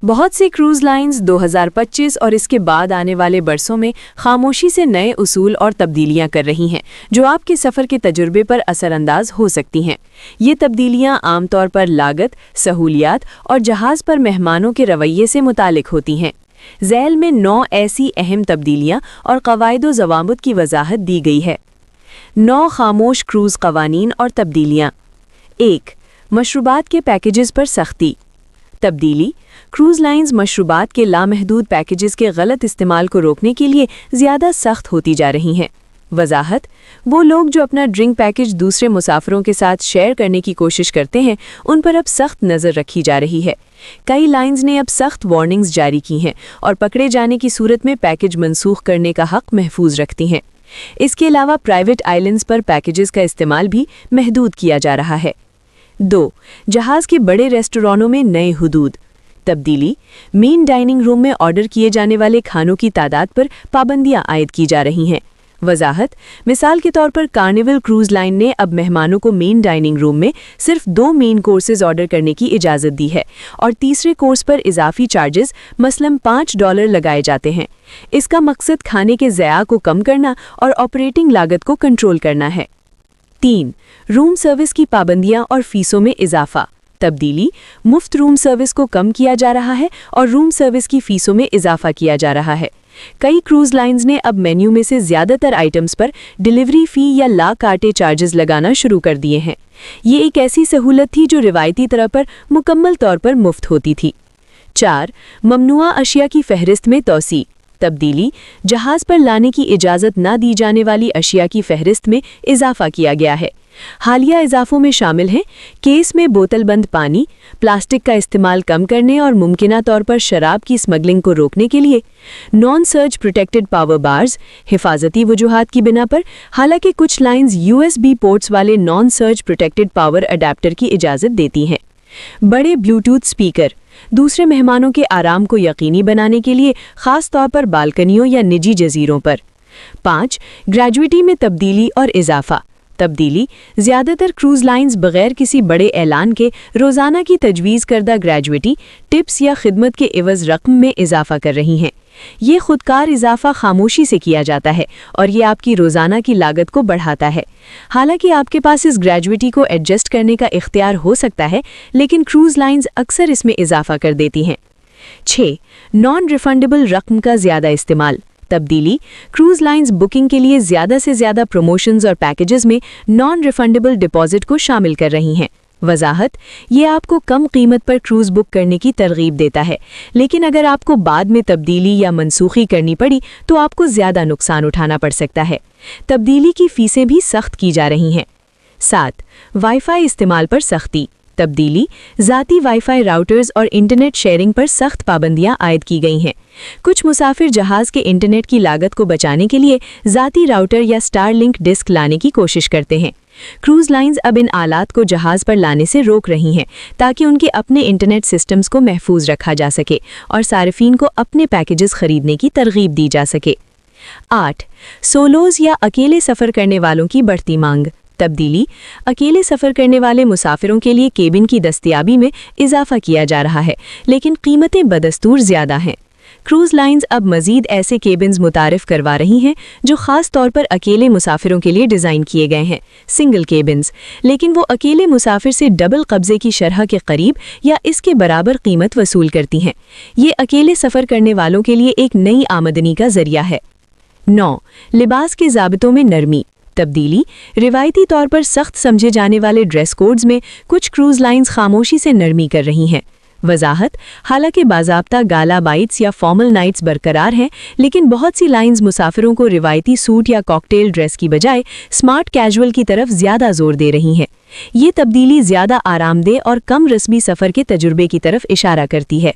بہت سی cruise lines 2025 اور اس کے بعد آنے والے برسوں میں خاموشی سے نئے اصول اور تبدیلیاں کر رہی ہیں جو آپ کے سفر کے تجربے پر اثر انداز ہو سکتی ہیں۔ یہ تبدیلیاں عام طور پر لاگت، سہولیات اور جہاز پر مہمانوں کے رویے سے متعلق ہوتی ہیں۔ ذیل میں 9 ایسی اہم تبدیلیاں اور قواعد و ضوابط کی وضاحت دی گئی ہے۔ 9 خاموش کروز قوانین اور تبدیلیاں۔ 1. مشروبات کے پیکیجز پر سختی۔ تبدیلی: کروز لائنز مشروبات کے لامحدود پیکیجز کے غلط استعمال کو روکنے کے لیے زیادہ سخت ہوتی جا رہی ہیں۔ وضاحت: وہ لوگ جو اپنا ڈرنک پیکیج دوسرے مسافروں کے ساتھ شیئر کرنے کی کوشش کرتے ہیں ان پر اب سخت نظر رکھی جا رہی ہے۔ کئی لائنز نے اب سخت وارننگز جاری کی ہیں اور پکڑے جانے کی صورت میں پیکیج منسوخ کرنے کا حق محفوظ رکھتی ہیں۔ اس کے علاوہ پرائیویٹ آئلینڈز پر پیکیجز کا استعمال بھی محدود کیا جا رہا ہے۔ 2. جہاز کے بڑے ریسٹورانوں میں نئے حدود۔ تبدیلی: مین ڈائننگ روم میں آرڈر کیے جانے والے کھانوں کی تعداد پر پابندیاں عائد کی جا رہی ہیں۔ وضاحت: مثال کے طور پر کارنیول کروز لائن نے اب مہمانوں کو مین ڈائننگ روم میں صرف 2 مین کورسز آرڈر کرنے کی اجازت دی ہے اور تیسرے کورس پر اضافی چارجز مثلاً $5 لگائے جاتے ہیں۔ اس کا مقصد کھانے کے ضیاع کو کم کرنا اور آپریٹنگ لاگت کو کنٹرول کرنا ہے۔ 3. روم سروس کی پابندیاں اور فیسوں میں اضافہ۔ تبدیلی: مفت روم سروس کو کم کیا جا رہا ہے اور روم سروس کی فیسوں میں اضافہ کیا جا رہا ہے۔ کئی کروز لائنز نے اب مینیو میں سے زیادہ تر آئٹمز پر ڈیلیوری فی یا لا کارٹے چارجز لگانا شروع کر دیے ہیں۔ یہ ایک ایسی سہولت تھی جو روایتی طرح پر مکمل طور پر مفت ہوتی تھی۔ 4. ممنوعہ اشیاء کی فہرست میں توسیع۔ تبدیلی: جہاز پر لانے کی اجازت نہ دی جانے والی اشیاء کی فہرست میں اضافہ کیا گیا ہے۔ حالیہ اضافوں میں شامل ہیں کیس میں بوتل بند پانی، پلاسٹک کا استعمال کم کرنے اور ممکنہ طور پر شراب کی اسمگلنگ کو روکنے کے لیے نان سرج پروٹیکٹڈ پاور بارز، حفاظتی وجوہات کی بنا پر۔ حالانکہ کچھ لائنز USB پورٹس والے نان سرج پروٹیکٹڈ پاور اڈیپٹر کی اجازت دیتی ہیں۔ بڑے بلوٹوتھ سپیکر، دوسرے مہمانوں کے آرام کو یقینی بنانے کے لیے خاص طور پر بالکنیوں یا نجی جزیروں پر۔ 5. گریجویٹی میں تبدیلی اور اضافہ۔ تبدیلی: زیادہ تر کروز لائنز بغیر کسی بڑے اعلان کے روزانہ کی تجویز کردہ گریجویٹی، ٹپس یا خدمت کے عوض رقم میں اضافہ کر رہی ہیں۔ یہ خودکار اضافہ خاموشی سے کیا جاتا ہے اور یہ آپ کی روزانہ کی لاگت کو بڑھاتا ہے۔ حالانکہ آپ کے پاس اس گریجویٹی کو ایڈجسٹ کرنے کا اختیار ہو سکتا ہے، لیکن کروز لائنز اکثر اس میں اضافہ کر دیتی ہیں۔ 6. نان ریفنڈیبل رقم کا زیادہ استعمال۔ تبدیلی: کروز لائنز بکنگ کے لیے زیادہ سے زیادہ پروموشنز اور پیکیجز میں نان ریفنڈیبل ڈپازٹ کو شامل کر رہی ہیں۔ وضاحت: یہ آپ کو کم قیمت پر کروز بک کرنے کی ترغیب دیتا ہے، لیکن اگر آپ کو بعد میں تبدیلی یا منسوخی کرنی پڑی تو آپ کو زیادہ نقصان اٹھانا پڑ سکتا ہے۔ تبدیلی کی فیسیں بھی سخت کی جا رہی ہیں۔ 7. وائی فائی استعمال پر سختی۔ تبدیلی: ذاتی وائی فائی راؤٹرز اور انٹرنیٹ شیئرنگ پر سخت پابندیاں عائد کی گئی ہیں۔ کچھ مسافر جہاز کے انٹرنیٹ کی لاگت کو بچانے کے لیے ذاتی راؤٹر یا اسٹار لنک ڈسک لانے کی کوشش کرتے ہیں۔ کروز لائنز اب ان آلات کو جہاز پر لانے سے روک رہی ہیں تاکہ ان کے اپنے انٹرنیٹ سسٹمز کو محفوظ رکھا جا سکے اور صارفین کو اپنے پیکیجز خریدنے کی ترغیب دی جا سکے۔ 8. سولوز یا اکیلے سفر کرنے والوں کی بڑھتی مانگ۔ تبدیلی: اکیلے سفر کرنے والے مسافروں کے لیے کیبن کی دستیابی میں اضافہ کیا جا رہا ہے، لیکن قیمتیں بدستور زیادہ ہیں۔ کروز لائنز اب مزید ایسے کیبنز متعارف کروا رہی ہیں جو خاص طور پر اکیلے مسافروں کے لیے ڈیزائن کیے گئے ہیں، سنگل کیبنز، لیکن وہ اکیلے مسافر سے ڈبل قبضے کی شرح کے قریب یا اس کے برابر قیمت وصول کرتی ہیں۔ یہ اکیلے سفر کرنے والوں کے لیے ایک نئی آمدنی کا ذریعہ ہے۔ 9. لباس کے ضابطوں میں نرمی۔ تبدیلی: روایتی طور پر سخت سمجھے جانے والے ڈریس کوڈز میں کچھ کروز لائنز خاموشی سے نرمی کر رہی ہیں۔ وضاحت: حالانکہ باضابطہ گالا بائٹس یا فارمل نائٹس برقرار ہیں، لیکن بہت سی لائنز مسافروں کو روایتی سوٹ یا کاکٹیل ڈریس کی بجائے سمارٹ کیجول کی طرف زیادہ زور دے رہی ہیں۔ یہ تبدیلی زیادہ آرام دہ اور کم رسمی سفر کے تجربے کی طرف اشارہ کرتی ہے۔